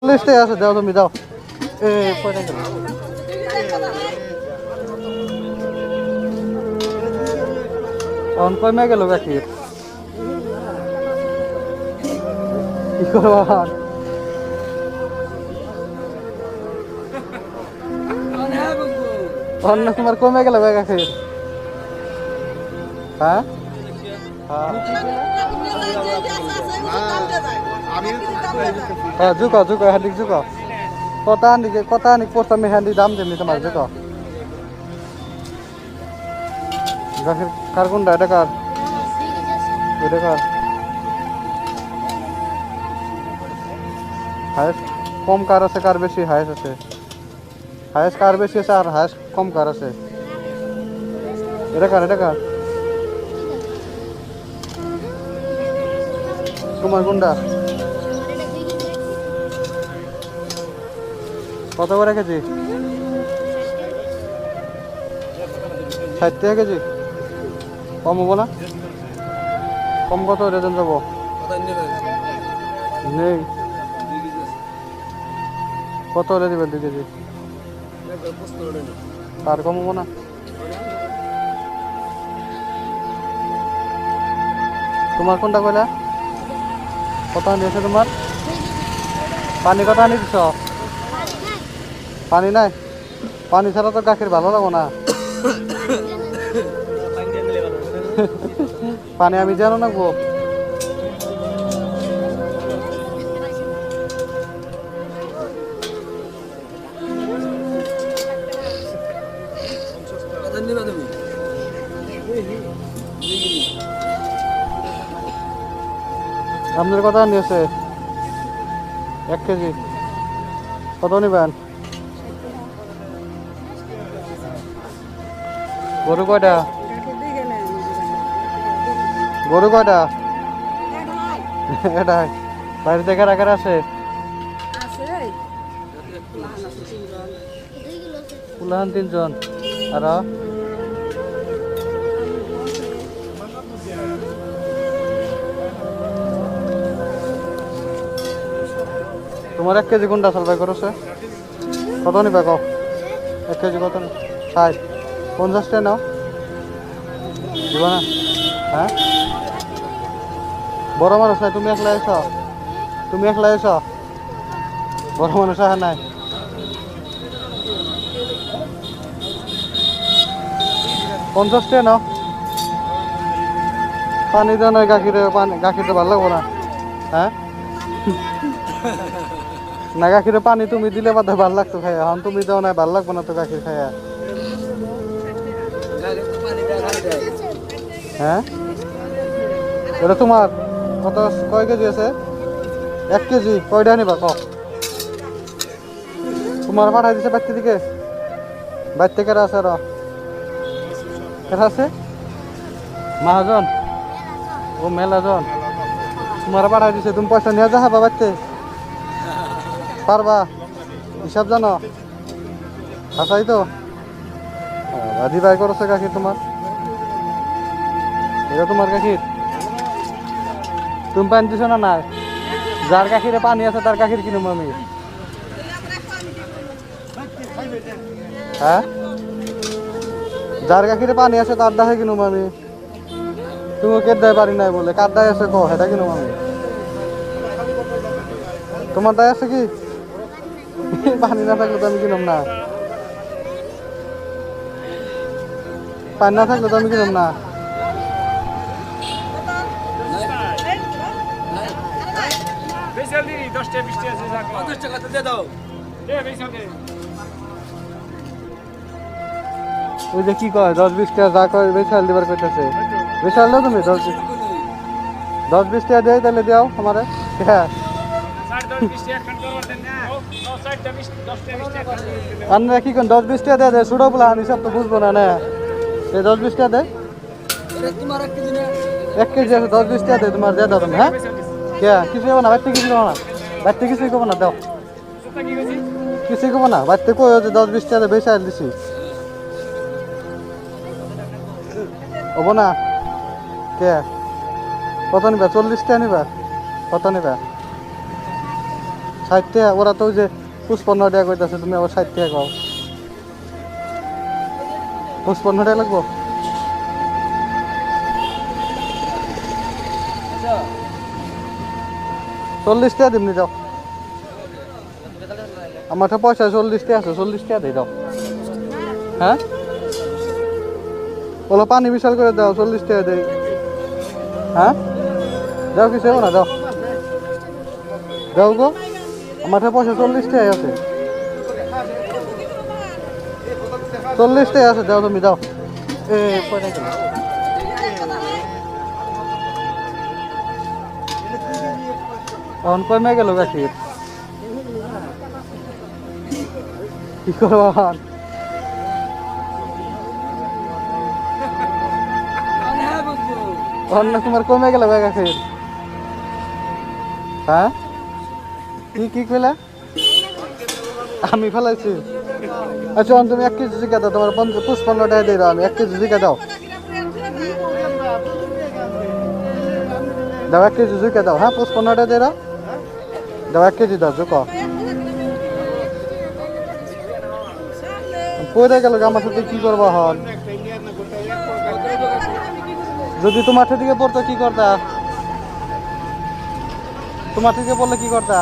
লিস্টে আছে, দাও তুমি দাও। কয়টা গেল? অন কমে গেল গাখীর, কি করবো আর? অন্য তোমার কমে গেল গাখীর। হ্যাঁ হ্যাঁ, ঝুঁকো ঝুঁকো, হ্যান্ডিক ঝুঁকো। কত আনি পড়তাম হ্যান্ডি দাম দেমনি তোমার, ঝুঁকো। গাখীর কার কোনটা? এটা কার? এটা কার? হায়েস্ট কম কার আছে, কার বেশি? হায়েস্ট আছে, হায়েস্ট কার বেশি আছে আর হায়েস্ট কম কার আছে? এটা কার? এটা কার? তোমার কোনটা? কত করে কেজি? 60 টাকা কেজি। কম হবো না? কম কত রেজন যাবো? নেই। কত হলে দিবেন 2 কেজি? তার কম হবো না? তোমার কোনটা কইলা? কত আনিয়েছে তোমার? পানি কত আনি দিছ? পানি নাই? পানি ছাড়া তো গাখীর ভালো লাগবো না। পানি আমি জানো না গো। আপনার কত নিয়েছে? 1 কেজি। কত নিবেন? গরু কয়টা? গরু কয়টা? এটাই। বাড়িতে কারা কারা আছে? পুলাহান 3 জন। আর তোমার 1 কেজি কোনটা সালবাই করছে? কত নিবে কও? 1 কেজি কত? 60। 50 টাকা নাও, দিবা না? হ্যাঁ, বড় মানুষ নাই, তুমি একলা এসো? তুমি একলা এসো? বড় মানুষ আর নাই? 50 টাকা নাও। পানি দেওয়া নয় গাখীরে, পানি গাখীরটা ভালো লাগবো না। হ্যাঁ না, গাখীরে পানি তুমি দিলে বাদে ভালো লাগতো খাইয়া, এখন তুমি দেওয়া নাই, ভালো লাগবো না তো গাখীর খাইয়া। হ্যাঁ, এটা তোমার কত? কয় কেজি আছে? 1 কেজি। কয়টা নিবা ক? তোমার পাঠাই দিছে বাড়িতে দিকে? বাড়িতে কেরা আছে? কেরা আছে? মহাজন? ও মেলাজন। তোমার পাঠাই দিছে, তুমি পয়সা নিয়ে যাবা বাড়িতে? পারবা? হিসাব জানো? আসাই তো দাদি ভাই করছে গাখীর তোমার? এটা তোমার গাখীর? তুমি পানি দিছো না? নাই, যার গাখীরে পানি আছে তার গাখীর কিনুম আমি। হ্যাঁ, যার গাখীরে পানি আছে তার দাহে কিনুম আমি। তুমি কে দায় পারি নাই বলে, কার দায় আছে কো, সেটা কিনুম আমি। তোমার দায় আছে কি? পানি না থাকলে তো আমি কিনুম না। পানি না থাকলে তো আমি কিনুম না। ওই যে কি কয় 10-20 টাকা যা কয় বেচাল দিবার কইতেছে, বেচাল দাও তুমি। 10-20 টাকা দেয় তাহলে দাও আমারে। হ্যাঁ, আপনারা কি কোন 10-20 টাকা দেয়? ছোট বলা হিসাব তো বুঝবো না। না, এই 10-20 টাকা দেয়। 1 কেজি আছে, 10-20 টাকা দেয় তোমার, দিয়ে দাও তুমি। হ্যাঁ, কে কিছু করবো না? বাড়িতে কিছু করবো না? বাড়িতে কিছুই করবো না, দাও। কিছুই করবো না বাড়িতে, কই 10-20 টাকা বেশি আর দিছি হবো না? কে কত নিবা? 40 টাকা নিবা? কত নিবা? 60 টাকা ওরা তো ওই যে 55 টাকা কইতাছে তুমি আবার 60 টাকা কও 55 টাকা লাগবো চল্লিশ টাকা দিমনি যাও আমার তো পয়সা 40 টাকা আছে 40 টাকা দিয়ে দাও হ্যাঁ বলো পানি বিশাল করে দাও 40 টাকা দেই হ্যাঁ যাও কিছু না যাও যাও গো আমার তো পয়সা 40 টাকা আছে 40 টাকা আছে যাও তুমি যাও এ কয়টা গেল অন কমে গেল গাছির কি করবো অন্য তোমার কমে গেল গাছির হ্যাঁ কি কি কইলা আমি ফেলাইছি আচ্ছা তুমি 1 কেজি জিকা দাও তোমার 55 টাকা দিয়ে দাও আমি 1 কেজি জিকা দাও দাও 1 কেজি জিকা দাও হ্যাঁ 55 টাকা দিয়ে দাও দাও 1 কেজি দাও জুকো পড়ে গেল আমার সাথে কি করবো হন যদি তোমার দিকে পড়তো কি করতা তোমার থেকে পড়লে কি করতা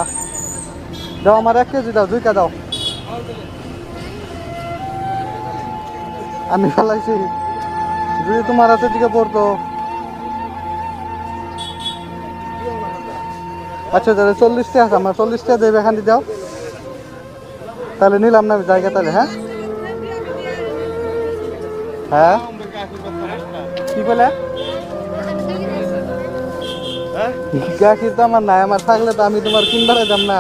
দাও আমার 1 কেজি দাও জুইকা দাও আমি ফেলাইছি যদি তোমার হাতের দিকে পড়তো আচ্ছা তাহলে 40 টাকা আছে আমার 40 টাকা দেবে এখান দিয়ে দাও তাহলে নিলাম না জায়গা তাহলে হ্যাঁ হ্যাঁ কি বলে গাখির তো আমার নাই আমার থাকলে তো আমি তোমার কিনবার দাম না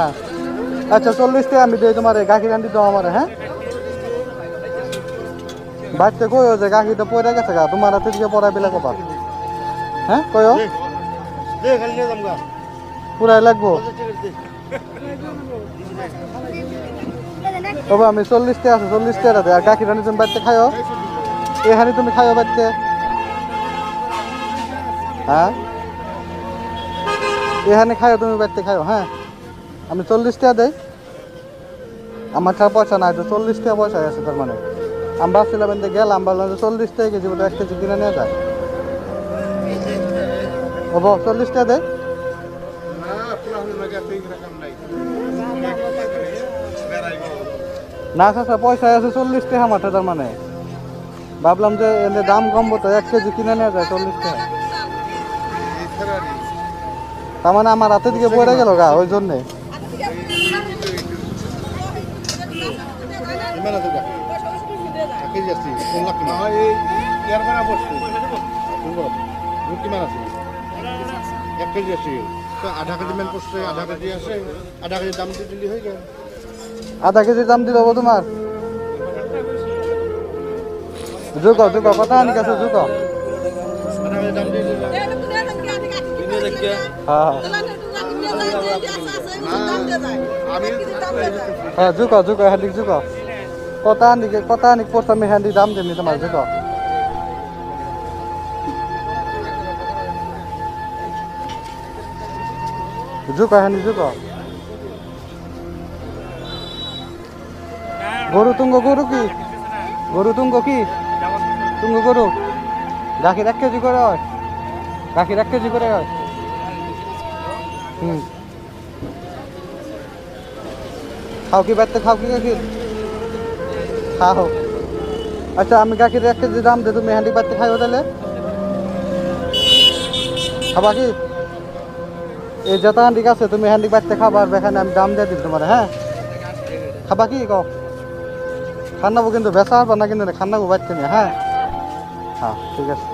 আচ্ছা 40 টাকা আমি দিই তোমার গাখির আনতে দাও আমার হ্যাঁ বাড়িতে কইও যে গাখিরটা পড়ে গেছে গা তোমার হাতে দিকে পড়া বেলা কবা হ্যাঁ কইও পুরাই লাগবো তবে আমি 40 টাকা আছে 40 টাকা দেয় আর গাখির আনি তুমি বাড়িতে খাইও এখানে তুমি খাইও বাড়িতে হ্যাঁ এখানে খাইও তুমি বাড়িতে খাইও হ্যাঁ আমি 40 টাকা দেই আমার ছাড়া পয়সা নাই তো 40 টাকা পয়সা আছে তার মানে আমরা ছিলাম এতে গেলাম বললাম যে 40 টাকা কেজি বলে 1 কেজি কিনে নিয়ে যায় হবো 40 টাকা দেয় না আচ্ছা পয়সা আছে 40 টাকা মাঠে তার মানে ভাবলাম যে এদের দাম কমবো তো 1 কেজি কিনে নিয়ে যায় 40 টাকা তার মানে আমার হাতের দিকে পড়ে গেল গা ওই জন্যে আধা কেজি দাম দিল তোমার জুকো জুকো কথা আনি কাছে জুকো হ্যাঁ জুকো জুকো হ্যান্ডিক জুকো কথা আনি পড়ছে আমি হ্যান্ডি দাম দিমনি তোমার জুকো জুকো হ্যান্ডি জুকো গরু তুঙ্গ গরু কি গরু তুঙ্গ কি তুঙ্গ গরু গাখির 1 কেজি করে হয় গাখির 1 কেজি করে হয় খাও কি বাড়তে খাও কি গাখির খাও আচ্ছা আমি গাখির 1 কেজি দাম দে তুমি হ্যান্ডি বাড়তে খাইও তাহলে খাবা কি এই যত হ্যান্ডি আছে তুমি হ্যান্ডি বাড়তে খাবার এখানে আমি দাম দিয়ে দিই তোমার হ্যাঁ খাবা কি কও খান্নাবো কিন্তু বেচা হবে না কিন্তু খান্নাবো বাড়তে নিয়ে হ্যাঁ হ্যাঁ ঠিক আছে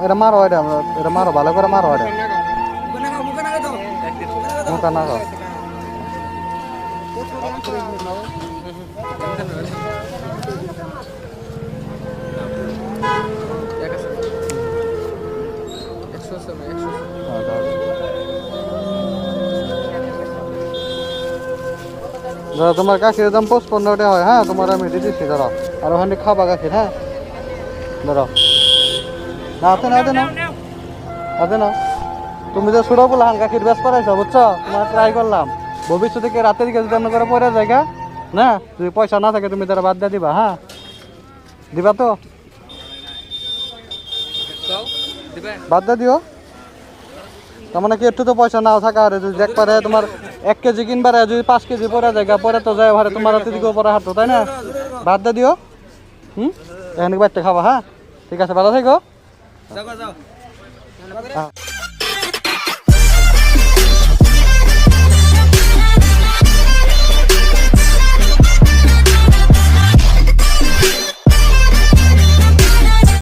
এটা মারো এটা মারো ভালো করে মারো এটা মুখা না তোমার কাছে দাম 55 টাকা হয় হ্যাঁ তোমার আমি দিয়ে দিচ্ছি দাঁড়াও আর ওখানে খাবা গাখির হ্যাঁ ধরো না হাতে না হাতে নাও হাতে নাও তুমি যে ছোটো বলে হান গাখির বেশ করাইছো বুঝছো তোমার ট্রাই করলাম ভবিষ্যতে কি রাতের দিকে যদি অন্য করে পড়ে জায়গা না যদি পয়সা না থাকে তুমি তারা বাদ দিয়ে দিবা হ্যাঁ দিবা তো বাদ দিয়ে দিও তার মানে কি একটু তো পয়সা নাও থাকা আর যদি একবারে তোমার 1 কেজি কিনবারে যদি 5 কেজি পরে জায়গা পরে তো যায় ভারে তোমার হাতে দিকেও পরে হাঁটো তাই না বাদ দিয়ে দিও এখানে বাচ্চা খাবা হ্যাঁ ঠিক আছে ভালো থেকো